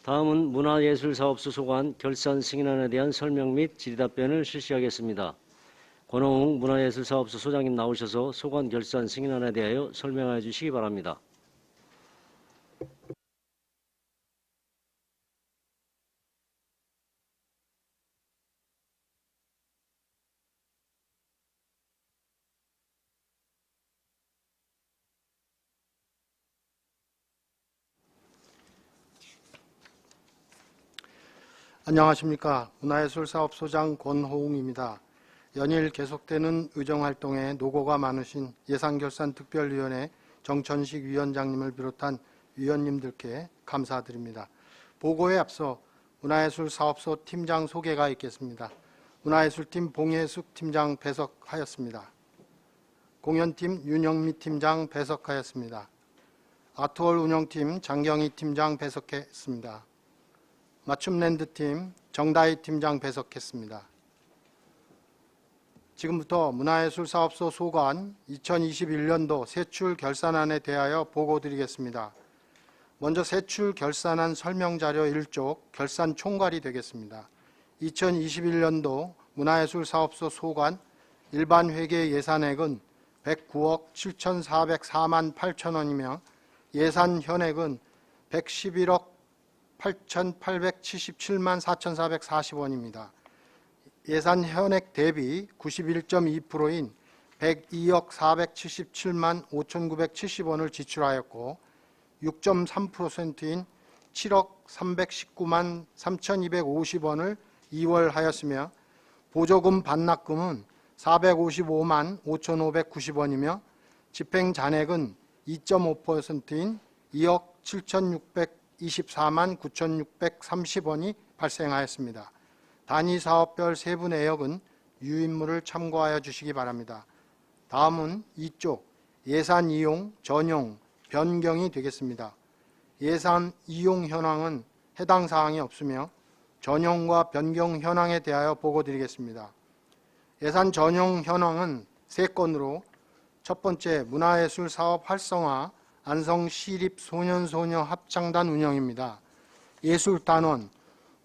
다음은 문화예술사업소 소관 결산 승인안에 대한 설명 및 질의답변을 실시하겠습니다. 권호웅 문화예술사업소 소장님 나오셔서 소관 결산 승인안에 대하여 설명해 주시기 바랍니다. 안녕하십니까. 문화예술사업소장 권호웅입니다. 연일 계속되는 의정활동에 노고가 많으신 예산결산특별위원회 정천식 위원장님을 비롯한 위원님들께 감사드립니다. 보고에 앞서 문화예술사업소 팀장 소개가 있겠습니다. 문화예술팀 봉예숙 팀장 배석하였습니다. 공연팀 윤영미 팀장 배석하였습니다. 아트월 운영팀 장경희 팀장 배석했습니다. 맞춤랜드팀 정다희 팀장 배석했습니다. 지금부터 문화예술사업소 소관 2021년도 세출 결산안에 대하여 보고드리겠습니다. 먼저 세출 결산안 설명자료 1쪽 결산 총괄이 되겠습니다. 2021년도 문화예술사업소 소관 일반 회계 예산액은 109억 7,404만 8천원이며 예산 현액은 111억 8,877만 4,440원입니다. 예산 현액 대비 91.2%인 102억 477만 5,970원을 지출하였고 6.3%인 7억 319만 3,250원을 이월하였으며 보조금 반납금은 455만 5,590원이며 집행잔액은 2.5%인 2억 7,624만 9,630원이 발생하였습니다. 단위 사업별 세부 내역은 유인물을 참고하여 주시기 바랍니다. 다음은 이쪽 예산 이용, 전용, 변경이 되겠습니다. 예산 이용 현황은 해당 사항이 없으며 전용과 변경 현황에 대하여 보고드리겠습니다. 예산 전용 현황은 3건으로 첫 번째 문화예술 사업 활성화 안성시립 소년소녀 합창단 운영입니다. 예술단원,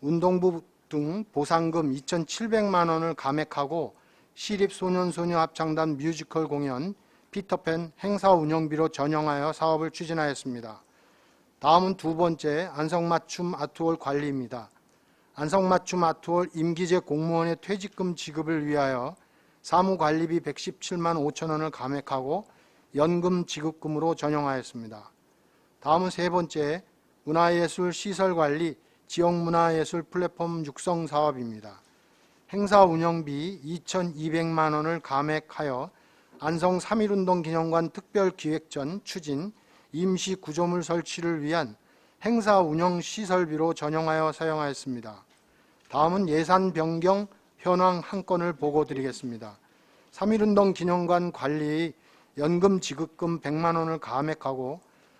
운동부 등 보상금 2,700만 원을 감액하고 시립소년소녀 합창단 뮤지컬 공연 피터팬 행사 운영비로 전용하여 사업을 추진하였습니다. 다음은 두 번째 안성맞춤 아트홀 관리입니다. 안성맞춤 아트홀 임기제 공무원의 퇴직금 지급을 위하여 사무관리비 117만 5천 원을 감액하고 연금 지급금으로 전용하였습니다. 다음은 세 번째 문화예술 시설관리 지역문화예술 플랫폼 육성 사업입니다. 행사 운영비 2,200만 원을 감액하여 안성 3.1운동 기념관 특별기획전 추진 임시 구조물 설치를 위한 행사 운영 시설비로 전용하여 사용하였습니다. 다음은 예산 변경 현황 한 건을 보고드리겠습니다. 3.1운동 기념관 관리의 연금 지급금 100만 원을 감액하고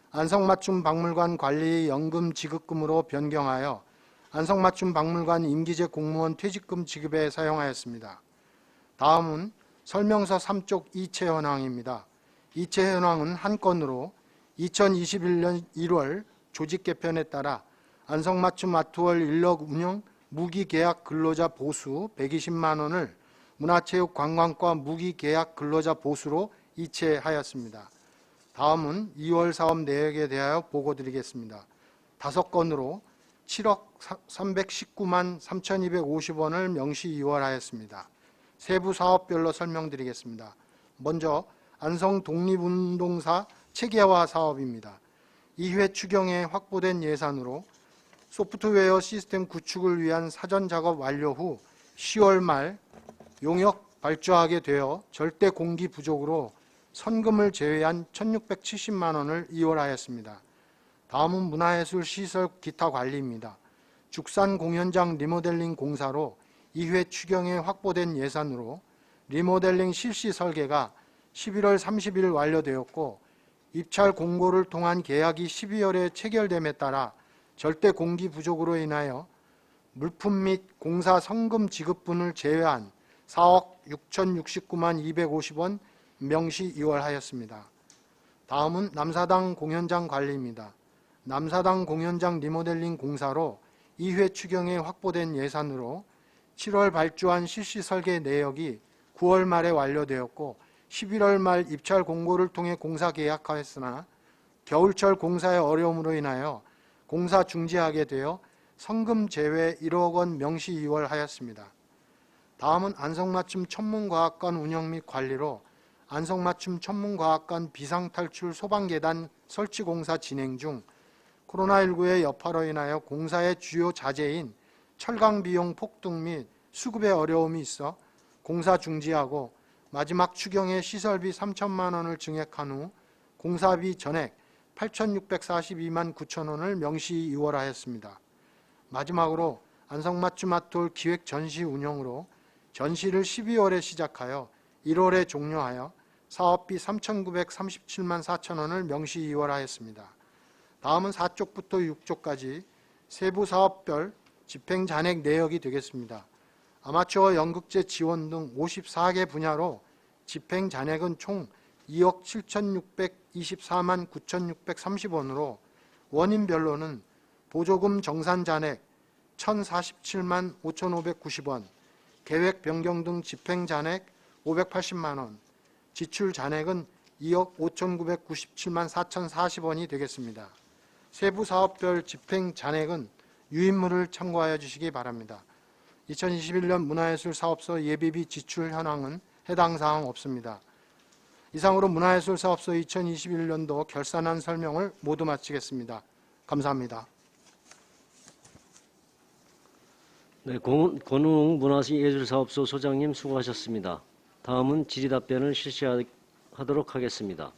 안성맞춤 박물관 관리의 연금 지급금으로 변경하여 안성맞춤 박물관 임기제 공무원 퇴직금 지급에 사용하였습니다. 다음은 설명서 3쪽 이체 현황입니다. 이체 현황은 한 건으로 2021년 1월 조직 개편에 따라 안성맞춤 아트월 인력 운영 무기계약 근로자 보수 120만 원을 문화체육관광과 무기계약 근로자 보수로 이체하였습니다. 다음은 2월 사업 내역에 대하여 보고드리겠습니다. 5건으로 7억 319만 3,250원을 명시 이월하였습니다. 세부 사업별로 설명드리겠습니다. 먼저 안성 독립운동사 체계화 사업입니다. 2회 추경에 확보된 예산으로 소프트웨어 시스템 구축을 위한 사전 작업 완료 후 10월 말 용역 발주하게 되어 절대 공기 부족으로 선금을 제외한 1,670만 원을 이월하였습니다. 다음은 문화예술 시설 기타 관리입니다. 죽산 공연장 리모델링 공사로 2회 추경에 확보된 예산으로 리모델링 실시 설계가 11월 30일 완료되었고 입찰 공고를 통한 계약이 12월에 체결됨에 따라 절대 공기 부족으로 인하여 물품 및 공사 성금 지급분을 제외한 4억 6,069만 250원 명시 이월하였습니다. 다음은 남사당 공연장 관리입니다. 남사당 공연장 리모델링 공사로 2회 추경에 확보된 예산으로 7월 발주한 실시 설계 내역이 9월 말에 완료되었고 11월 말 입찰 공고를 통해 공사 계약하였으나 겨울철 공사의 어려움으로 인하여 공사 중지하게 되어 성금 제외 1억 원 명시 이월하였습니다. 다음은 안성맞춤 천문과학관 운영 및 관리로 안성맞춤 천문과학관 비상탈출 소방계단 설치 공사 진행 중 코로나19의 여파로 인하여 공사의 주요 자재인 철강 비용 폭등 및 수급의 어려움이 있어 공사 중지하고 마지막 추경에 시설비 3천만 원을 증액한 후 공사비 전액 8,642만 9천 원을 명시 이월하였습니다. 마지막으로 안성맞춤 아톨 기획 전시 운영으로 전시를 12월에 시작하여 1월에 종료하여 사업비 3,937만 4천 원을 명시 이월하였습니다. 다음은 4쪽부터 6쪽까지 세부 사업별 집행 잔액 내역이 되겠습니다. 아마추어 연극제 지원 등 54개 분야로 집행 잔액은 총 2억 7,624만 9,630원으로 원인별로는 보조금 정산 잔액 1,047만 5,590원, 계획 변경 등 집행 잔액 580만 원, 지출 잔액은 2억 5,997만 4,040원이 되겠습니다. 세부 사업별 집행 잔액은 유인물을 참고하여 주시기 바랍니다. 2021년 문화예술 사업소 예비비 지출 현황은 해당 사항 없습니다. 이상으로 문화예술 사업소 2021년도 결산안 설명을 모두 마치겠습니다. 감사합니다. 네, 권웅 문화예술사업소 소장님 수고하셨습니다. 다음은 질의답변을 실시하도록 하겠습니다.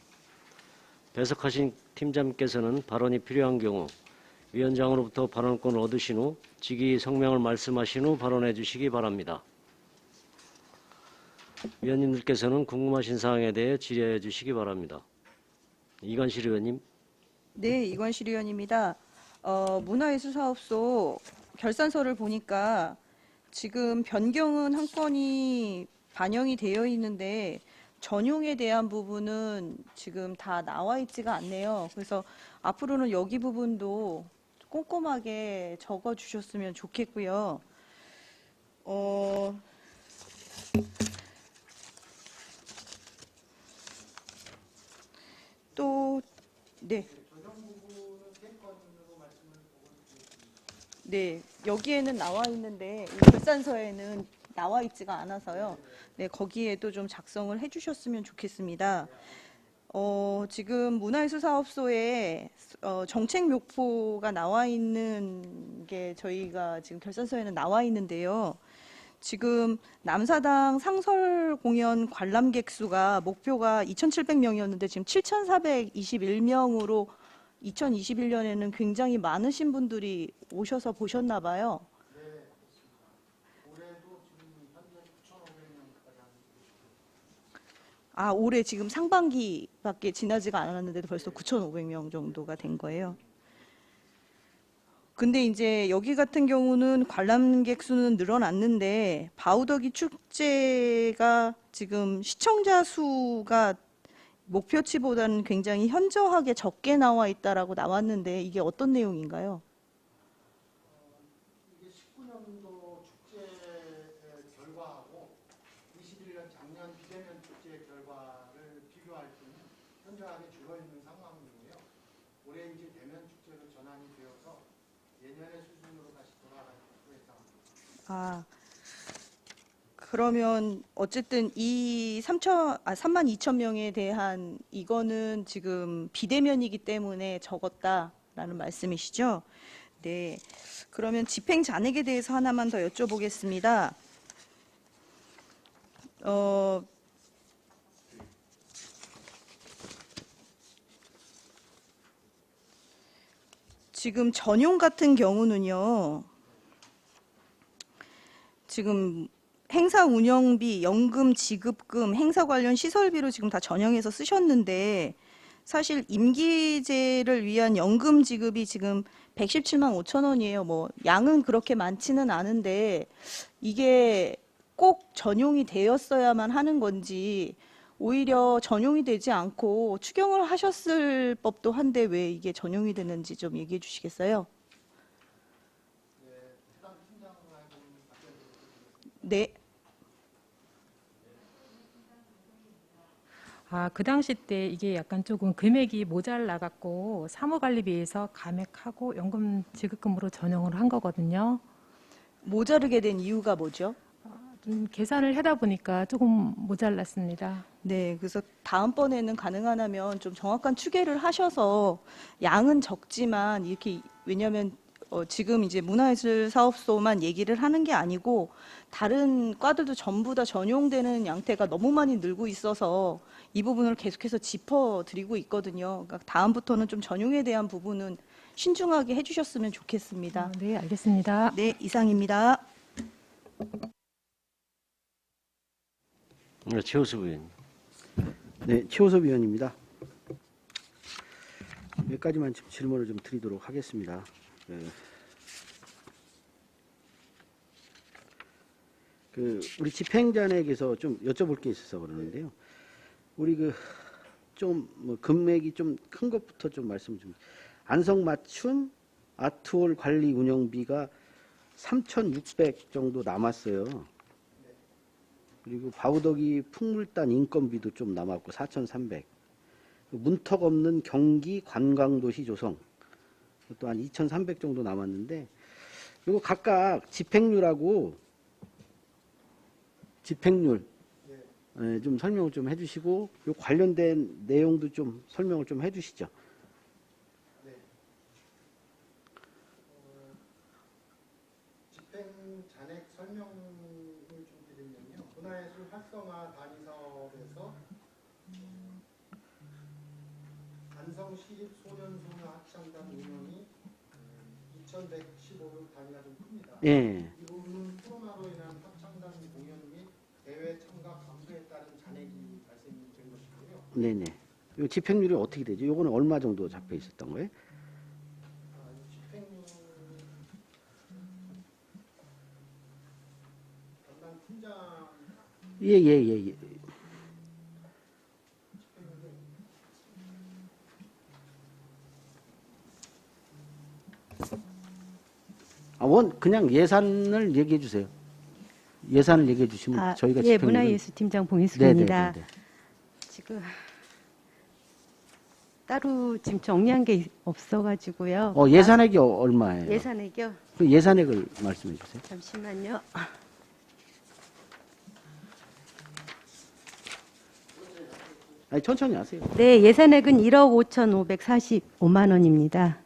배석하신 팀장님께서는 발언이 필요한 경우 위원장으로부터 발언권을 얻으신 후 직위 성명을 말씀하신 후 발언해 주시기 바랍니다. 위원님들께서는 궁금하신 사항에 대해 질의해 주시기 바랍니다. 이관실 의원님. 네, 이관실 의원입니다. 문화예술사업소 결산서를 보니까 지금 변경은 한 건이 반영이 되어 있는데 전용에 대한 부분은 지금 다 나와 있지가 않네요. 그래서 앞으로는 여기 부분도 꼼꼼하게 적어 주셨으면 좋겠고요. 또, 네. 네, 여기에는 나와 있는데 이 결산서에는 나와 있지가 않아서요. 네, 거기에도 좀 작성을 해주셨으면 좋겠습니다. 지금 문화예술사업소에 정책 묘포가 나와 있는 게 저희가 지금 결산서에는 나와 있는데요. 지금 남사당 상설 공연 관람객 수가 목표가 2,700명이었는데 지금 7,421명으로 2021년에는 굉장히 많으신 분들이 오셔서 보셨나 봐요. 네, 그렇습니다. 올해도 지금 현재 9,500명까지 하는 아, 올해 지금 상반기밖에 지나지가 않았는데도 벌써 9,500명 정도가 된 거예요. 근데 이제 여기 같은 경우는 관람객 수는 늘어났는데 바우더기 축제가 지금 시청자 수가 목표치보다는 굉장히 현저하게 적게 나와 있다라고 나왔는데 이게 어떤 내용인가요? 이게 19년도 축제의 결과하고 21년 작년 비대면 축제의 결과를 비교할 때는 현저하게 줄어있는 상황이고요. 올해 이제 대면 축제로 전환이 되어서 예년의 수준으로 다시 돌아가고 예상합니다. 아, 그러면 어쨌든 이 32,000명에 대한 이거는 지금 비대면이기 때문에 적었다라는 말씀이시죠? 네. 그러면 집행 잔액에 대해서 하나만 더 여쭤보겠습니다. 지금 전용 같은 경우는요. 지금 행사 운영비, 연금 지급금, 행사 관련 시설비로 지금 다 전형해서 쓰셨는데 사실 임기제를 위한 연금 지급이 지금 117만 5천 원이에요. 뭐 양은 그렇게 많지는 않은데 이게 꼭 전용이 되었어야만 하는 건지 오히려 전용이 되지 않고 추경을 하셨을 법도 한데 왜 이게 전용이 됐는지 좀 얘기해 주시겠어요? 네. 그 당시 때 이게 약간 조금 금액이 모자라갖고 사무관리비에서 감액하고 연금 지급금으로 전용을 한 거거든요. 모자르게 된 이유가 뭐죠? 계산을 하다 보니까 조금 모자랐습니다. 네, 그래서 다음번에는 가능하다면 좀 정확한 추계를 하셔서 양은 적지만 이렇게 왜냐하면 지금 이제 문화예술 사업소만 얘기를 하는 게 아니고 다른 과들도 전부 다 전용되는 양태가 너무 많이 늘고 있어서 이 부분을 계속해서 짚어드리고 있거든요. 그러니까 다음부터는 좀 전용에 대한 부분은 신중하게 해주셨으면 좋겠습니다. 네, 알겠습니다. 네, 이상입니다. 네, 최우수 의원님. 네, 최호섭 위원입니다. 몇 가지만 좀 질문을 좀 드리도록 하겠습니다. 우리 집행자에게서 좀 여쭤볼 게 있어서 그러는데요. 우리 좀 뭐 금액이 좀 큰 것부터 좀 말씀 좀. 안성맞춤 아트홀 관리 운영비가 3,600 정도 남았어요. 그리고 바우더기 풍물단 인건비도 좀 남았고 4,300. 문턱 없는 경기 관광도시 조성 또 한 2,300 정도 남았는데 이거 각각 집행률하고 집행률 좀 설명을 좀 해주시고 요 관련된 내용도 좀 설명을 좀 해주시죠. 집행 잔액 설명을 좀 드리면요. 문화예술 활성화 단위 사업에서 안성시립 소년소녀 합창단 운영이 2,115로 단위가 좀 큽니다. 예. 이 부분은 코로나로 인한 합창단 공연 및 대회 참가 감소에 따른 잔액이 발생된 것이고요. 네네. 요 집행률이 어떻게 되죠? 요거는 얼마 정도 잡혀 있었던 거예요? 집행률 담당 팀장 예. 그냥 예산을 얘기해 주세요. 예산을 얘기해 주시면 저희가 예, 집행률을- 문화예술팀장 봉희숙입니다. 네네네. 지금 따로 지금 정리한 게 없어가지고요. 예산액이 얼마예요? 예산액이요? 그 예산액을 말씀해 주세요. 잠시만요. 아니, 천천히 하세요. 네, 예산액은 1억 5,545만 원입니다.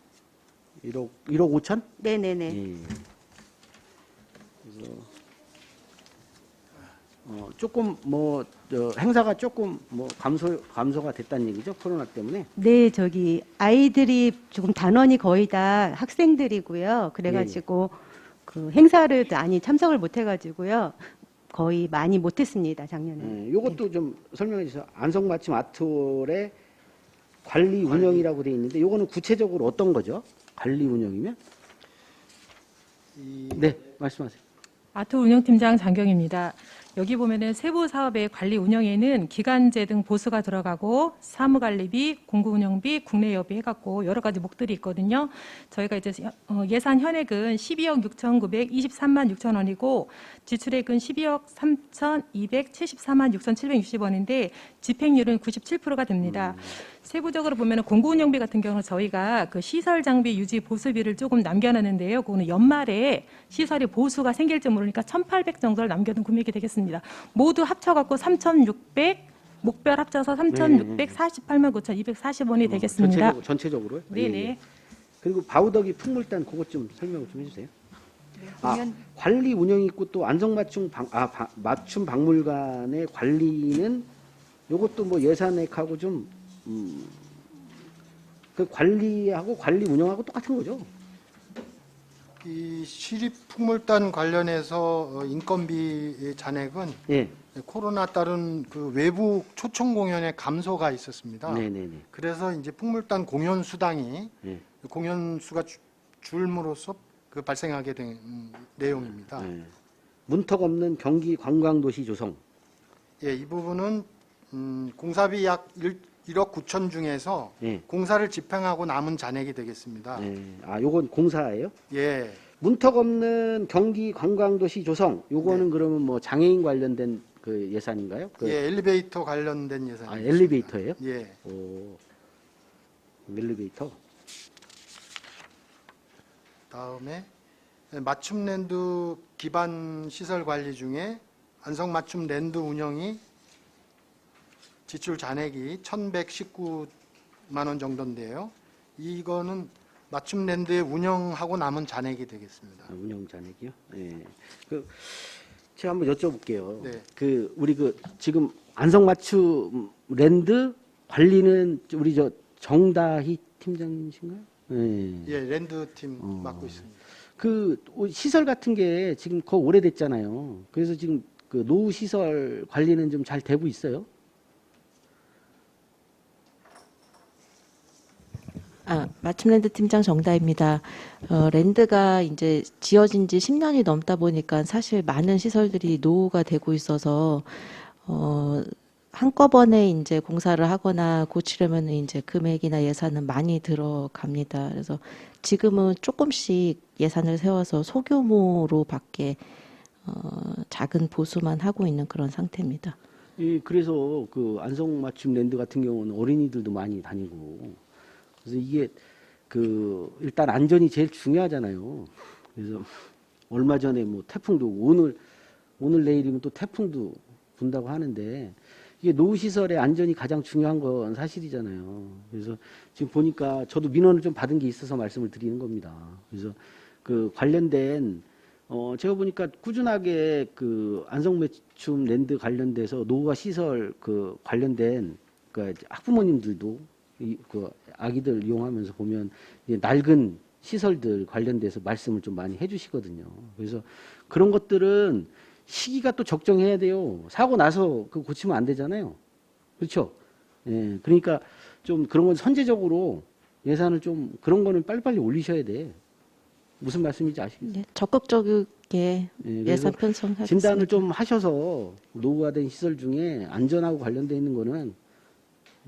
1억 5천? 네네네. 예. 그래서 조금 행사가 조금 감소가 됐다는 얘기죠, 코로나 때문에. 네, 저기 아이들이 조금 단원이 거의 다 학생들이고요. 그래가지고 그 행사를 많이 참석을 못해가지고요. 거의 많이 못했습니다, 작년에. 요것도 좀 설명해 주세요. 안성맞춤 아트홀의 관리 운영이라고 돼 있는데 요거는 구체적으로 어떤 거죠? 관리 운영이면? 네, 말씀하세요. 아트 운영팀장 장경입니다. 여기 보면은 세부 사업의 관리 운영에는 기간제 등 보수가 들어가고 사무관리비, 공구운영비, 국내 여비 해갖고 여러 가지 목들이 있거든요. 저희가 이제 예산 현액은 12억 6,923만 6천 원이고 지출액은 12억 3,274만 6,760원인데 집행률은 97%가 됩니다. 세부적으로 보면 공구운영비 같은 경우는 저희가 그 시설 장비 유지 보수비를 조금 남겨놨는데요. 그거는 연말에 시설이 보수가 생길지 모르니까 1,800 정도를 남겨둔 금액이 되겠습니다. 모두 합쳐갖고 3,600 목별 합쳐서 3,648만 9,240원이 되겠습니다. 전체적으로요? 네네. 예. 그리고 바우더기 풍물단 그것 좀 설명을 좀 해주세요. 관리 운영이 있고 또 안성맞춤 맞춤 박물관의 관리는 요것도 뭐 예산액하고 좀 그 관리하고 관리 운영하고 똑같은 거죠. 이 시립풍물단 관련해서 인건비 잔액은 예. 코로나 따른 그 외부 초청 공연의 감소가 있었습니다. 네네네. 그래서 이제 풍물단 공연 수당이 예. 공연 수가 줄므로써 그 발생하게 된 내용입니다. 예. 문턱 없는 경기 관광도시 조성. 예, 이 부분은 공사비 약 1억 9천 중에서 예. 공사를 집행하고 남은 잔액이 되겠습니다. 예. 아, 요건 공사예요? 예, 문턱 없는 경기 관광도시 조성. 요거는 그러면 뭐 장애인 관련된 그 예산인가요? 그, 예, 엘리베이터 관련된 예산입니다. 아, 엘리베이터예요? 예, 오. 엘리베이터. 다음에 맞춤랜드 기반 시설 관리 중에 안성 맞춤 랜드 운영이 지출 잔액이 1,119만 원 정도인데요. 이거는 맞춤 랜드의 운영하고 남은 잔액이 되겠습니다. 아, 운영 잔액이요? 예. 그 제가 한번 여쭤볼게요. 네. 그 우리 그 지금 안성 맞춤 랜드 관리는 우리 저 정다희 팀장이신가요? 예. 예, 랜드 팀 어. 맡고 있습니다. 그 시설 같은 게 지금 거의 오래됐잖아요. 그래서 지금 그 노후 시설 관리는 좀 잘 되고 있어요? 맞춤랜드 팀장 정다입니다. 랜드가 이제 지어진 지 10년이 넘다 보니까 사실 많은 시설들이 노후가 되고 있어서, 한꺼번에 이제 공사를 하거나 고치려면 이제 금액이나 예산은 많이 들어갑니다. 그래서 지금은 조금씩 예산을 세워서 소규모로밖에, 작은 보수만 하고 있는 그런 상태입니다. 예, 그래서 그 안성 맞춤 랜드 같은 경우는 어린이들도 많이 다니고, 그래서 이게 그 일단 안전이 제일 중요하잖아요. 그래서 얼마 전에 뭐 태풍도 오고 오늘 내일이면 또 태풍도 분다고 하는데 이게 노후 시설의 안전이 가장 중요한 건 사실이잖아요. 그래서 지금 보니까 저도 민원을 좀 받은 게 있어서 말씀을 드리는 겁니다. 그래서 그 관련된 제가 보니까 꾸준하게 그 안성 맞춤 랜드 관련돼서 노후화 시설 그 관련된 그 학부모님들도 그 아기들 이용하면서 보면 이제 낡은 시설들 관련돼서 말씀을 좀 많이 해주시거든요. 그래서 그런 것들은 시기가 또 적정해야 돼요. 사고 나서 그 고치면 안 되잖아요. 그렇죠? 예, 그러니까 좀 그런 건 선제적으로 예산을 좀 그런 거는 빨리빨리 올리셔야 돼. 무슨 말씀인지 아시겠어요? 네, 적극적이게 예, 그래서 예산 편성하겠습니다. 진단을 좀 하셔서 노후화된 시설 중에 안전하고 관련돼 있는 거는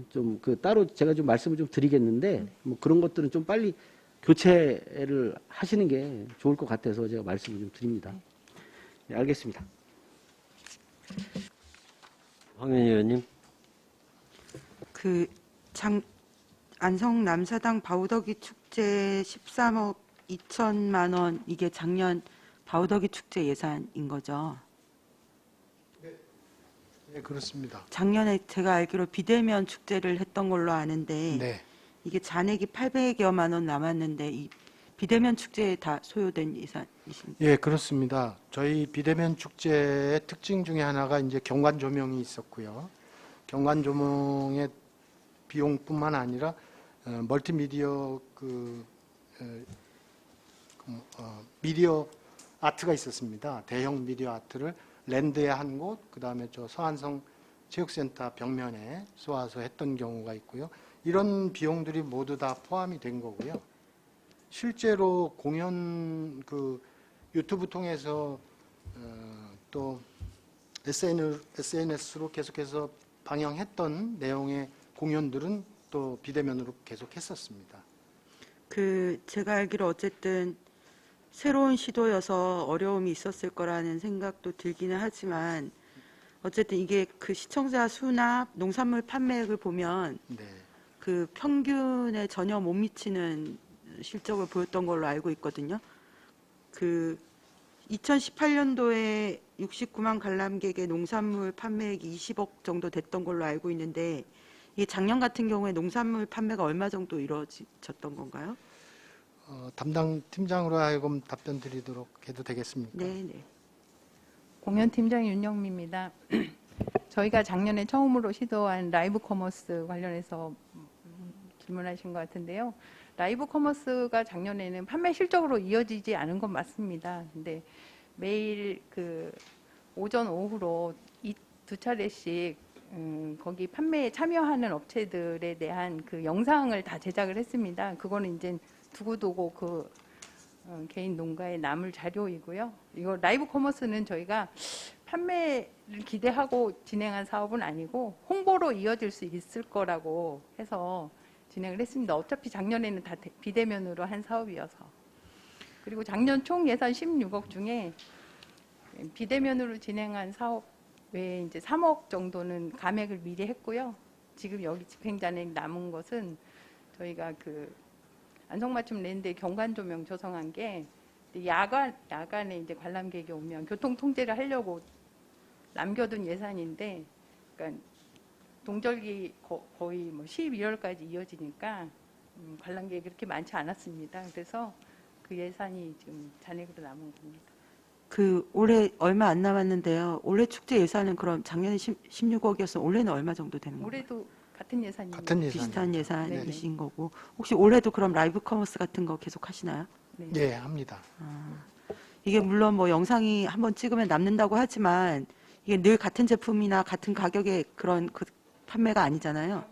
좀 그 따로 제가 좀 말씀을 좀 드리겠는데 뭐 그런 것들은 좀 빨리 교체를 하시는 게 좋을 것 같아서 제가 말씀을 좀 드립니다. 네, 알겠습니다. 황현희 의원님. 안성 남사당 바우더기 축제 13억 2천만 원, 이게 작년 바우더기 축제 예산인 거죠? 네, 그렇습니다. 작년에 제가 알기로 비대면 축제를 했던 걸로 아는데 네, 이게 잔액이 800여만 원 남았는데 이 비대면 축제에 다 소요된 예산이신가요? 예, 그렇습니다. 저희 비대면 축제의 특징 중에 하나가 이제 경관 조명이 있었고요. 경관 조명의 비용뿐만 아니라 멀티미디어 미디어 아트가 있었습니다. 대형 미디어 아트를 랜드에 한 곳, 그 다음에 저 서안성 체육센터 벽면에 쏘아서 했던 경우가 있고요. 이런 비용들이 모두 다 포함이 된 거고요. 실제로 공연 그 유튜브 통해서 또 SNS로 계속해서 방영했던 내용의 공연들은 또 비대면으로 계속했었습니다. 제가 알기로 어쨌든 새로운 시도여서 어려움이 있었을 거라는 생각도 들기는 하지만 어쨌든 이게 그 시청자 수나 농산물 판매액을 보면 네, 그 평균에 전혀 못 미치는 실적을 보였던 걸로 알고 있거든요. 2018년도에 69만 관람객의 농산물 판매액이 20억 정도 됐던 걸로 알고 있는데 이게 작년 같은 경우에 농산물 판매가 얼마 정도 이루어졌던 건가요? 담당 팀장으로 하여금 답변 드리도록 해도 되겠습니까? 네, 네. 공연팀장 윤영미입니다. 저희가 작년에 처음으로 시도한 라이브 커머스 관련해서 질문하신 것 같은데요. 라이브 커머스가 작년에는 판매 실적으로 이어지지 않은 건 맞습니다. 근데 매일 오전 오후로 두 차례씩 거기 판매에 참여하는 업체들에 대한 그 영상을 다 제작을 했습니다. 그거는 이제 두고두고 개인 농가에 남을 자료이고요. 이거 라이브 커머스는 저희가 판매를 기대하고 진행한 사업은 아니고 홍보로 이어질 수 있을 거라고 해서 진행을 했습니다. 어차피 작년에는 다 비대면으로 한 사업이어서. 그리고 작년 총 예산 16억 중에 비대면으로 진행한 사업 외에 이제 3억 정도는 감액을 미리 했고요. 지금 여기 집행잔액 남은 것은 저희가 그 안성맞춤 랜드 경관 조명 조성한 게 야간에 이제 관람객이 오면 교통 통제를 하려고 남겨둔 예산인데, 그러니까 동절기 거의 뭐 12월까지 이어지니까 관람객이 그렇게 많지 않았습니다. 그래서 그 예산이 지금 잔액으로 남은 겁니다. 그 올해 얼마 안 남았는데요. 올해 축제 예산은 그럼 작년에 16억이었어. 올해는 얼마 정도 되는 거예요? 올해도 같은 예산입니다. 같은 예산. 비슷한 네네. 예산이신 거고. 혹시 올해도 그럼 라이브 커머스 같은 거 계속 하시나요? 네. 예, 합니다. 이게 물론 뭐 영상이 한번 찍으면 남는다고 하지만 이게 늘 같은 제품이나 같은 가격의 그런 그 판매가 아니잖아요.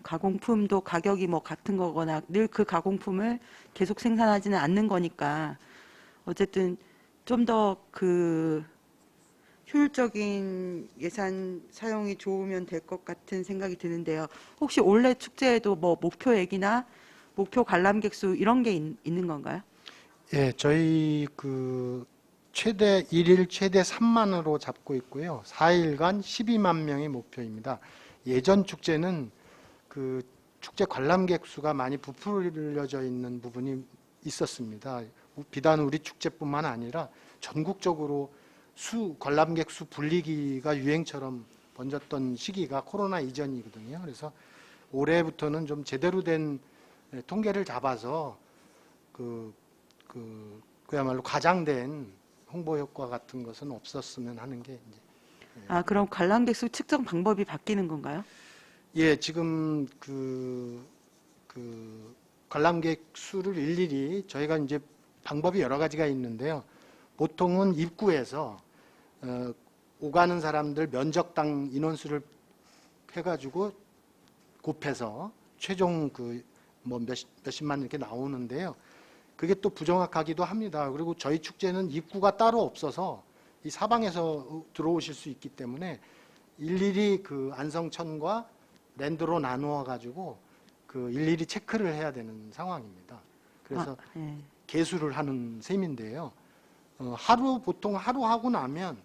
가공품도 가격이 뭐 같은 거거나 늘 그 가공품을 계속 생산하지는 않는 거니까 어쨌든 좀 더 그 효율적인 예산 사용이 좋으면 될 것 같은 생각이 드는데요. 혹시 올해 축제에도 뭐 목표액이나 목표 관람객 수 이런 게 있는 건가요? 예, 저희 그 최대 1일 최대 3만으로 잡고 있고요. 4일간 12만 명이 목표입니다. 예전 축제는 그 축제 관람객 수가 많이 부풀려져 있는 부분이 있었습니다. 비단 우리 축제뿐만 아니라 전국적으로 관람객 수 불리기가 유행처럼 번졌던 시기가 코로나 이전이거든요. 그래서 올해부터는 좀 제대로 된 통계를 잡아서 그야말로 과장된 홍보 효과 같은 것은 없었으면 하는 게 이제. 아, 그럼 관람객 수 측정 방법이 바뀌는 건가요? 예, 지금 관람객 수를 일일이 저희가 이제 방법이 여러 가지가 있는데요. 보통은 입구에서 오가는 사람들 면적당 인원수를 해가지고 곱해서 최종 뭐 몇십만 이렇게 나오는데요. 그게 또 부정확하기도 합니다. 그리고 저희 축제는 입구가 따로 없어서 이 사방에서 들어오실 수 있기 때문에 일일이 그 안성천과 랜드로 나누어 가지고 일일이 체크를 해야 되는 상황입니다. 그래서 네. 계수를 하는 셈인데요. 보통 하루 하고 나면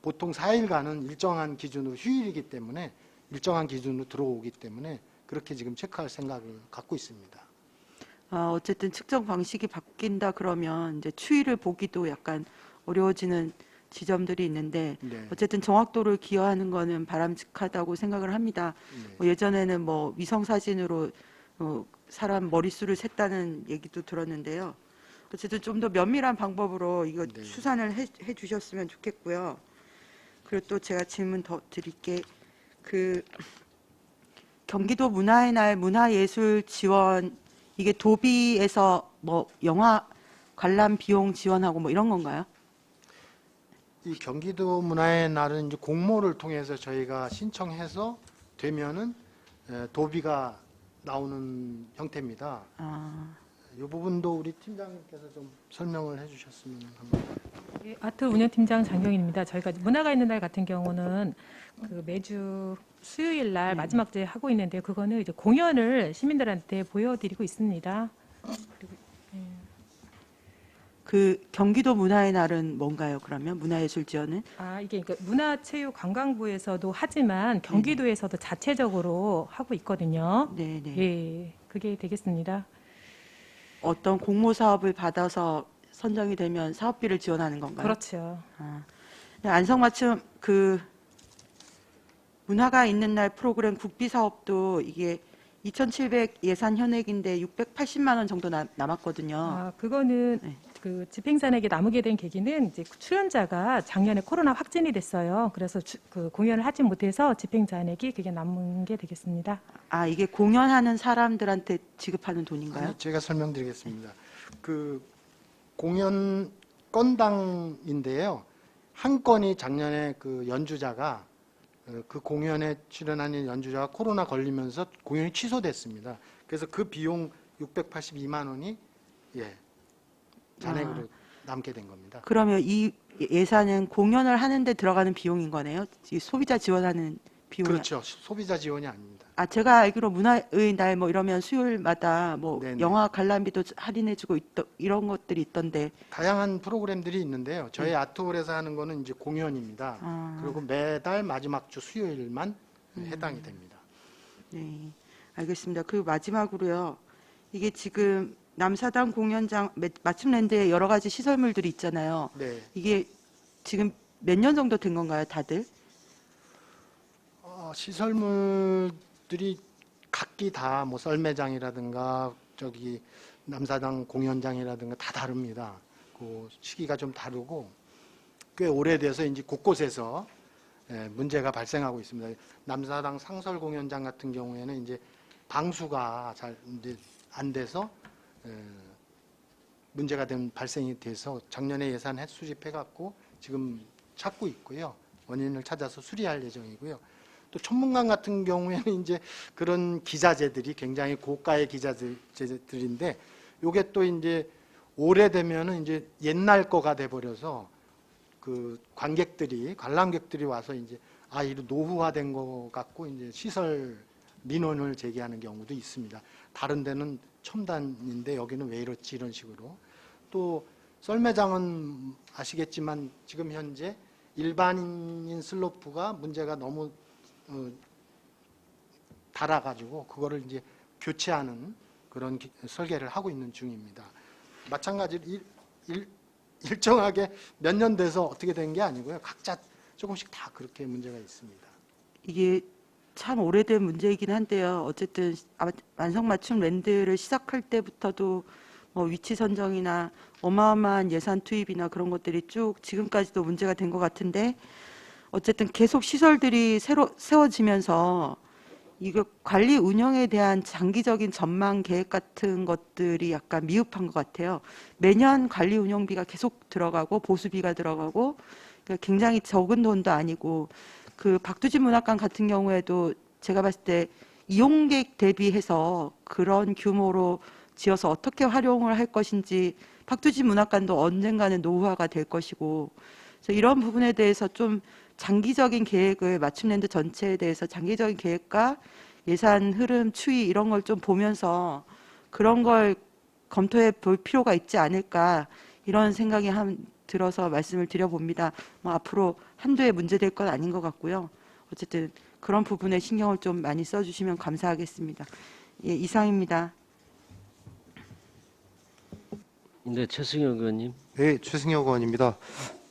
보통 4일간은 일정한 기준으로 휴일이기 때문에 일정한 기준으로 들어오기 때문에 그렇게 지금 체크할 생각을 갖고 있습니다. 어쨌든 측정 방식이 바뀐다 그러면 이제 추이를 보기도 약간 어려워지는 지점들이 있는데 네. 어쨌든 정확도를 기여하는 거는 바람직하다고 생각을 합니다. 네. 뭐 예전에는 뭐 위성 사진으로 사람 머릿수를 셌다는 얘기도 들었는데요. 어쨌든 좀 더 면밀한 방법으로 이거 네. 추산을 해 주셨으면 좋겠고요. 그리고 또 제가 질문 더 드릴게 경기도 문화의 날 문화예술 지원 이게 도비에서 뭐 영화 관람 비용 지원하고 뭐 이런 건가요? 이 경기도 문화의 날은 이제 공모를 통해서 저희가 신청해서 되면은 도비가 나오는 형태입니다. 이 부분도 우리 팀장님께서 좀 설명을 해주셨으면 합니다. 예, 아트 운영팀장 장경인입니다. 저희가 문화가 있는 날 같은 경우는 매주 수요일 날 마지막 주에 하고 있는데 그거는 이제 공연을 시민들한테 보여드리고 있습니다. 그 경기도 문화의 날은 뭔가요? 그러면 문화예술 지원은? 이게 그러니까 문화체육관광부에서도 하지만 경기도에서도 자체적으로 하고 있거든요. 네네. 예, 그게 되겠습니다. 어떤 공모 사업을 받아서 선정이 되면 사업비를 지원하는 건가요? 그렇죠. 네, 안성맞춤 문화가 있는 날 프로그램 국비 사업도 이게 2,700 예산 현액인데 680만 원 정도 남았거든요. 그거는 네. 그 집행잔액이 남게 된 계기는 이제 출연자가 작년에 코로나 확진이 됐어요. 그래서 그 공연을 하지 못해서 집행잔액이 그게 남은 게 되겠습니다. 이게 공연하는 사람들한테 지급하는 돈인가요? 아니, 제가 설명드리겠습니다. 그 공연 건당인데요. 한 건이 작년에 그 연주자가 그 공연에 출연하는 연주자가 코로나 걸리면서 공연이 취소됐습니다. 그래서 그 비용 682만 원이 잔액으로 남게 된 겁니다. 그러면 이 예산은 공연을 하는데 들어가는 비용인 거네요. 이 소비자 지원하는 비용이. 그렇죠. 소비자 지원이 아닙니다. 아, 제가 알기로 문화의 날 뭐 이러면 수요일마다 뭐 네네. 영화 관람비도 할인해주고 이런 것들이 있던데. 다양한 프로그램들이 있는데요. 저희 아트홀에서 하는 거는 이제 공연입니다. 아. 그리고 매달 마지막 주 수요일만 해당이 됩니다. 네, 알겠습니다. 그리고 마지막으로요. 이게 지금 남사당 공연장 맞춤랜드에 여러 가지 시설물들이 있잖아요. 네. 이게 지금 몇 년 정도 된 건가요, 다들? 시설물들이 각기 다 뭐 썰매장이라든가 저기 남사당 공연장이라든가 다 다릅니다. 그 시기가 좀 다르고 꽤 오래돼서 이제 곳곳에서 문제가 발생하고 있습니다. 남사당 상설 공연장 같은 경우에는 이제 방수가 잘 이제 안 돼서 문제가 발생이 돼서 작년에 예산 수집해 갖고 지금 찾고 있고요. 원인을 찾아서 수리할 예정이고요. 또 천문관 같은 경우에는 이제 그런 기자재들이 굉장히 고가의 기자재들인데 요게 또 이제 오래되면은 이제 옛날 거가 돼 버려서 그 관람객들이 와서 이제 이거 노후화된 거 같고 이제 시설 민원을 제기하는 경우도 있습니다. 다른 데는 첨단인데 여기는 왜 이렇지 이런 식으로. 또 썰매장은 아시겠지만 지금 현재 일반인 슬로프가 문제가 너무 달아가지고 그거를 이제 교체하는 그런 설계를 하고 있는 중입니다. 마찬가지로 일정하게 몇 년 돼서 어떻게 된 게 아니고요. 각자 조금씩 다 그렇게 문제가 있습니다. 이게 참 오래된 문제이긴 한데요. 어쨌든 완성맞춤 랜드를 시작할 때부터도 뭐 위치 선정이나 어마어마한 예산 투입이나 그런 것들이 쭉 지금까지도 문제가 된 것 같은데 어쨌든 계속 시설들이 새로 세워지면서 이거 관리 운영에 대한 장기적인 전망 계획 같은 것들이 약간 미흡한 것 같아요. 매년 관리 운영비가 계속 들어가고 보수비가 들어가고 그러니까 굉장히 적은 돈도 아니고 그 박두진 문학관 같은 경우에도 제가 봤을 때 이용객 대비해서 그런 규모로 지어서 어떻게 활용을 할 것인지 박두진 문학관도 언젠가는 노후화가 될 것이고 그래서 이런 부분에 대해서 좀 장기적인 계획을 맞춤랜드 전체에 대해서 장기적인 계획과 예산 흐름 추이 이런 걸 좀 보면서 그런 걸 검토해 볼 필요가 있지 않을까 이런 생각이 들어서 말씀을 드려봅니다. 뭐 앞으로 한두 해 문제될 건 아닌 것 같고요. 어쨌든 그런 부분에 신경을 좀 많이 써주시면 감사하겠습니다. 예, 이상입니다. 네, 최승혁 의원님. 네, 최승혁 의원입니다.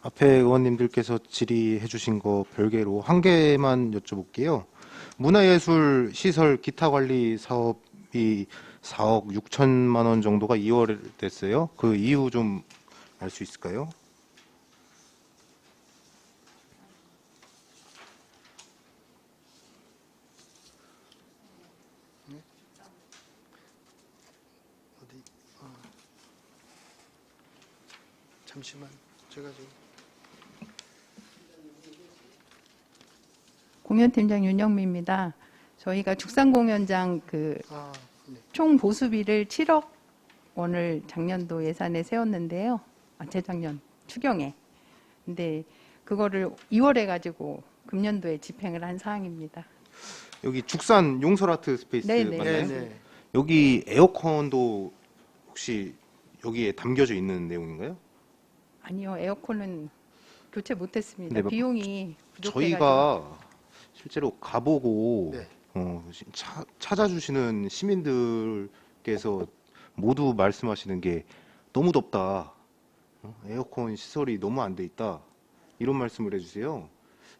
앞에 의원님들께서 질의해 주신 거 별개로 한 개만 여쭤볼게요. 문화예술 시설 기타 관리 사업이 4억 6천만 원 정도가 2월에 됐어요. 그 이유 좀 알 수 있을까요? 잠시만 제가 좀 공연팀장 윤영미입니다. 저희가 죽산공연장 그 네. 총 보수비를 7억 원을 작년도 예산에 세웠는데요. 재작년 추경에. 근데 그거를 2월에 가지고 금년도에 집행을 한 사항입니다. 여기 죽산 용설아트 스페이스 네네. 맞나요? 네. 여기 에어컨도 혹시 여기에 담겨져 있는 내용인가요? 아니요, 에어컨은 교체 못했습니다. 네, 뭐 비용이 부족해가지고. 저희가 실제로 가보고 네. 찾아주시는 시민들께서 모두 말씀하시는 게 너무 덥다. 에어컨 시설이 너무 안 돼 있다. 이런 말씀을 해주세요.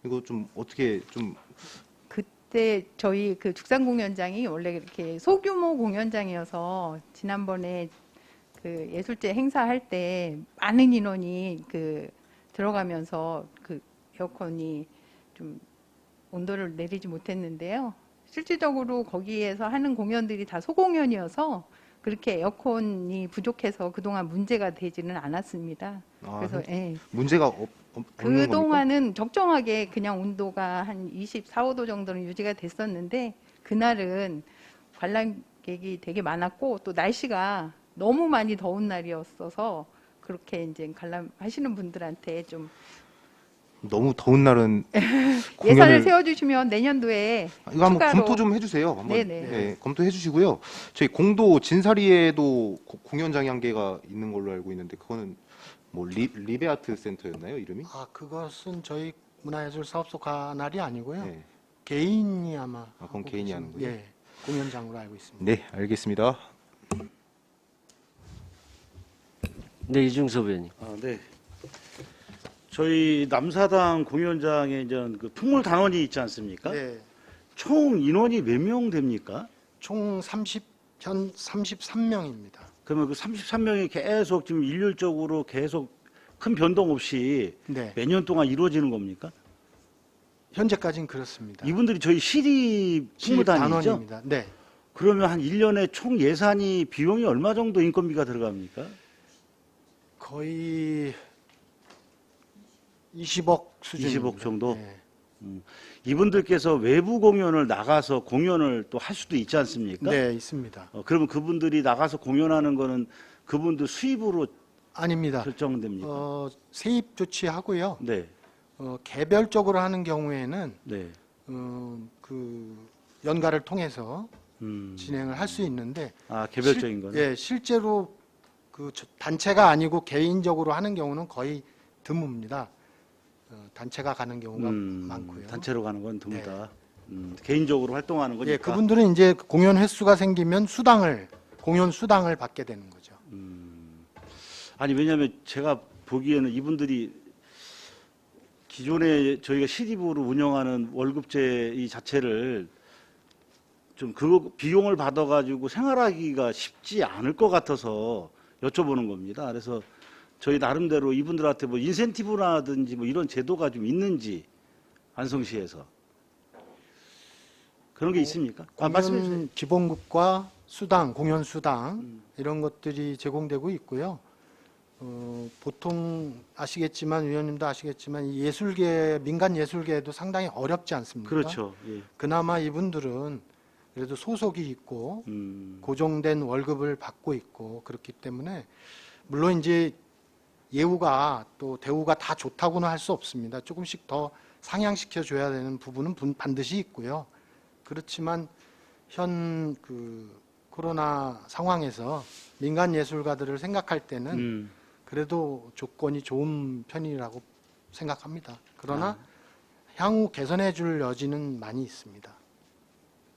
이거 좀 어떻게 좀 그때 저희 그 죽산공연장이 원래 이렇게 소규모 공연장이어서 지난번에 그 예술제 행사할 때 많은 인원이 그 들어가면서 그 에어컨이 좀 온도를 내리지 못했는데요. 실질적으로 거기에서 하는 공연들이 다 소공연이어서 그렇게 에어컨이 부족해서 그동안 문제가 되지는 않았습니다. 그래서 예. 문제가 없는 겁니까? 그동안은 적정하게 그냥 온도가 한 24, 5도 정도는 유지가 됐었는데 그날은 관람객이 되게 많았고 또 날씨가 너무 많이 더운 날이었어서 그렇게 이제 관람하시는 분들한테 좀 너무 더운 날은 예산을 공연을- 세워주시면 내년도에 이거 한번 추가로- 검토 좀 해주세요. 한번 네네. 네, 검토해 주시고요. 저희 공도 진사리에도 공연장이 한 개가 있는 걸로 알고 있는데 그거는 뭐 리베아트 센터였나요, 이름이? 아, 그것은 저희 문화예술 사업소 관할이 아니고요. 네. 개인이 아마 그건 하고 개인이 계신- 하는 거예요? 예, 공연장으로 알고 있습니다. 네, 알겠습니다. 네, 이중섭 의원님. 네. 저희 남사당 공연장에 이제 그 풍물 단원이 있지 않습니까? 네, 총 인원이 몇 명 됩니까? 총 33명입니다. 그러면 그 33명이 계속 지금 일률적으로 계속 큰 변동 없이 네, 몇 년 동안 이루어지는 겁니까? 현재까지는 그렇습니다. 이분들이 저희 시립 시립 풍물단이죠? 단원입니다. 네, 그러면 한 1년에 총 예산이 비용이 얼마 정도 인건비가 들어갑니까? 거의 20억 수준입니다. 20억 정도? 네. 이분들께서 외부 공연을 나가서 공연을 또 할 수도 있지 않습니까? 네, 있습니다. 그러면 그분들이 나가서 공연하는 거는 그분들 수입으로 아닙니다. 결정됩니까? 세입 조치하고요. 네, 개별적으로 하는 경우에는 네. 그 연가를 통해서 음. 진행을 할 수 있는데 아, 개별적인 거는? 예, 실제로 그 단체가 아니고 개인적으로 하는 경우는 거의 드뭅니다. 단체가 가는 경우가 많고요. 단체로 가는 건 드물다. 개인적으로 활동하는 거니까. 예, 그분들은 이제 공연 횟수가 생기면 공연 수당을 받게 되는 거죠. 아니, 왜냐하면 제가 보기에는 이분들이 기존에 저희가 시립으로 운영하는 월급제 이 자체를 좀 그 비용을 받아가지고 생활하기가 쉽지 않을 것 같아서 여쭤보는 겁니다. 그래서 저희 나름대로 이분들한테 뭐 인센티브라든지 뭐 이런 제도가 좀 있는지 안성시에서 그런 게 있습니까? 말씀해 주세요. 공연 기본급과 수당, 공연 수당 이런 것들이 제공되고 있고요. 보통 아시겠지만 위원님도 아시겠지만 이 예술계 민간 예술계에도 상당히 어렵지 않습니까? 그렇죠. 예. 그나마 이분들은 그래도 소속이 있고 고정된 월급을 받고 있고 그렇기 때문에 물론 이제 예우가 또 대우가 다 좋다고는 할 수 없습니다. 조금씩 더 상향시켜 줘야 되는 부분은 반드시 있고요. 그렇지만 현 그 코로나 상황에서 민간 예술가들을 생각할 때는 그래도 조건이 좋은 편이라고 생각합니다. 그러나 향후 개선해 줄 여지는 많이 있습니다.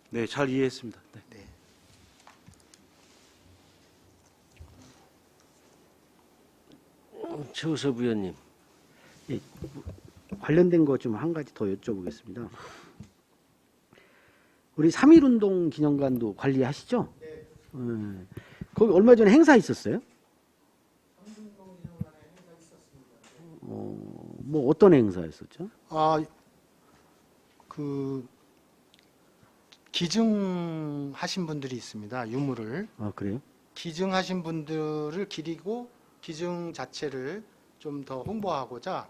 네, 잘 이해했습니다. 네. 네. 최우섭 의원님. 관련된 거 좀 한 가지 더 여쭤보겠습니다. 우리 3.1운동 기념관도 관리하시죠? 네. 거기 얼마 전에 행사 있었어요? 3.1운동 기념관에 행사 있었습니다. 뭐 어떤 행사였었죠? 그 기증하신 분들이 있습니다. 유물을 아, 그래요? 기증하신 분들을 기리고 기증 자체를 좀 더 홍보하고자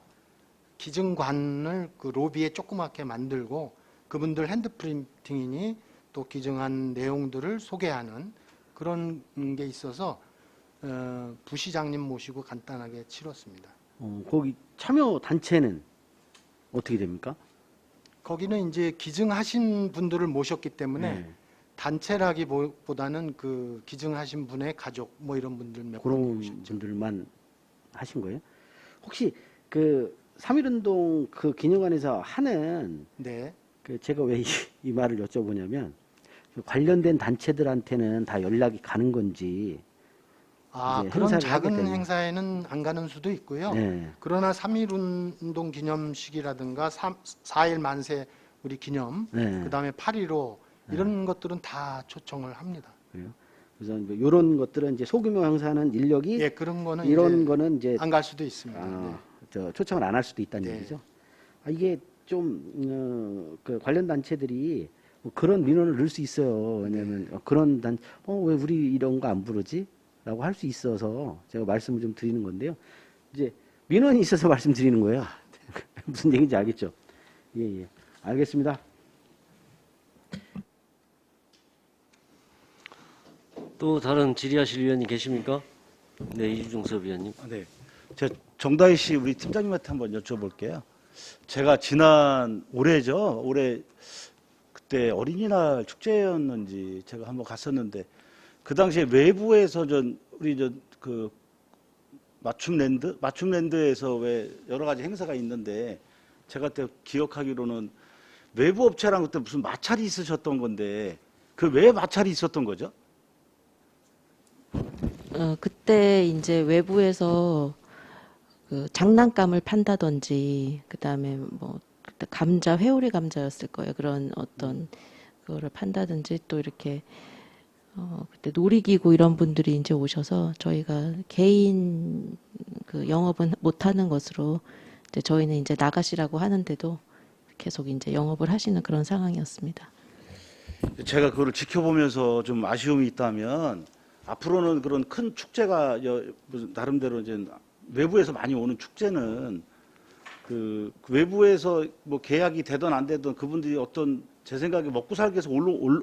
기증관을 그 로비에 조그맣게 만들고 그분들 핸드프린팅이니 또 기증한 내용들을 소개하는 그런 게 있어서 부시장님 모시고 간단하게 치렀습니다. 거기 참여 단체는 어떻게 됩니까? 거기는 이제 기증하신 분들을 모셨기 때문에 네. 단체라기보다는 그 기증하신 분의 가족 뭐 이런 분들 몇 분 그런 모셨죠. 분들만 하신 거예요? 혹시 그 3.1운동 그 기념관에서 하는 네. 그 제가 왜 이 말을 여쭤보냐면 그 관련된 단체들한테는 다 연락이 가는 건지 이제 그런 행사를 작은 하게 되면. 행사에는 안 가는 수도 있고요. 네. 그러나 3.1운동 기념식이라든가 4.1 만세 우리 기념, 네. 그다음에 8.15 이런 것들은 다 초청을 합니다. 그래요. 그래서 이런 것들은 이제 소규모 행사는 인력이 예, 그런 거는 이런 이제 거는 이제 안 갈 수도 있습니다. 네. 초청을 안 할 수도 있다는 네. 얘기죠. 이게 좀 그 관련 단체들이 뭐 그런 민원을 넣을 수 있어요. 왜냐하면 네. 그런 왜 우리 이런 거 안 부르지? 라고 할 수 있어서 제가 말씀을 좀 드리는 건데요. 이제 민원이 있어서 말씀드리는 거예요. 무슨 얘기인지 알겠죠? 예. 알겠습니다. 또 다른 질의하실 의원이 계십니까? 네, 이준석 위원님. 네. 제가 정다희 씨 우리 팀장님한테 한번 여쭤볼게요. 제가 지난 올해죠. 올해 그때 어린이날 축제였는지 제가 한번 갔었는데 그 당시에 외부에서 우리 그 맞춤랜드에서 왜 여러 가지 행사가 있는데 제가 그때 기억하기로는 외부 업체랑 그때 무슨 마찰이 있으셨던 건데 그 왜 마찰이 있었던 거죠? 그때 이제 외부에서 그 장난감을 판다든지 그다음에 뭐 그때 감자 회오리 감자였을 거예요. 그런 어떤 그거를 판다든지 또 이렇게 그때 놀이기구 이런 분들이 이제 오셔서 저희가 개인 그 영업은 못하는 것으로 이제 저희는 이제 나가시라고 하는데도 계속 이제 영업을 하시는 그런 상황이었습니다. 제가 그거를 지켜보면서 좀 아쉬움이 있다면 앞으로는 그런 큰 축제가 무슨 나름대로 이제 외부에서 많이 오는 축제는 그 외부에서 뭐 계약이 되든 안 되든 그분들이 어떤 제 생각에 먹고 살기 위해서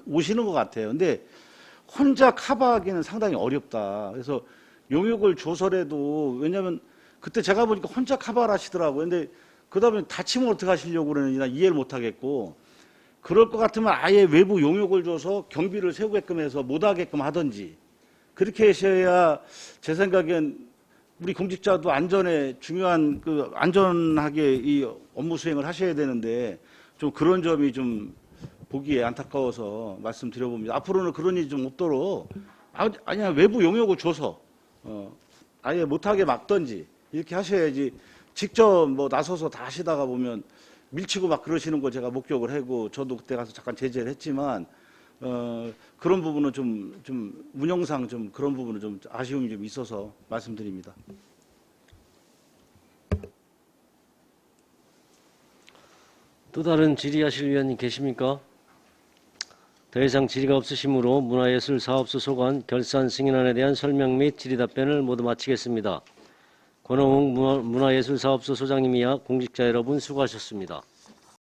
오시는 것 같아요. 근데 혼자 커버하기는 상당히 어렵다. 그래서 용역을 줘서라도 왜냐하면 그때 제가 보니까 혼자 커버를 하시더라고요. 근데 그다음에 다치면 어떻게 하시려고 그러는지 난 이해를 못 하겠고 그럴 것 같으면 아예 외부 용역을 줘서 경비를 세우게끔 해서 못 하게끔 하든지 그렇게 하셔야 제 생각엔 우리 공직자도 안전에 중요한 그 안전하게 이 업무 수행을 하셔야 되는데 좀 그런 점이 좀 보기에 안타까워서 말씀드려봅니다. 앞으로는 그런 일이 좀 없도록 아니야 외부 용역을 줘서 아예 못하게 막든지 이렇게 하셔야지 직접 뭐 나서서 다 하시다가 보면 밀치고 막 그러시는 거 제가 목격을 하고 저도 그때 가서 잠깐 제재를 했지만 그런 부분은 좀 운영상 좀 그런 부분은 좀 아쉬움이 좀 있어서 말씀드립니다. 또 다른 질의하실 위원님 계십니까? 더 이상 질의가 없으시므로 문화예술사업소 소관 결산 승인안에 대한 설명 및 질의 답변을 모두 마치겠습니다. 권홍웅 문화예술사업소 소장님이야 공직자 여러분 수고하셨습니다.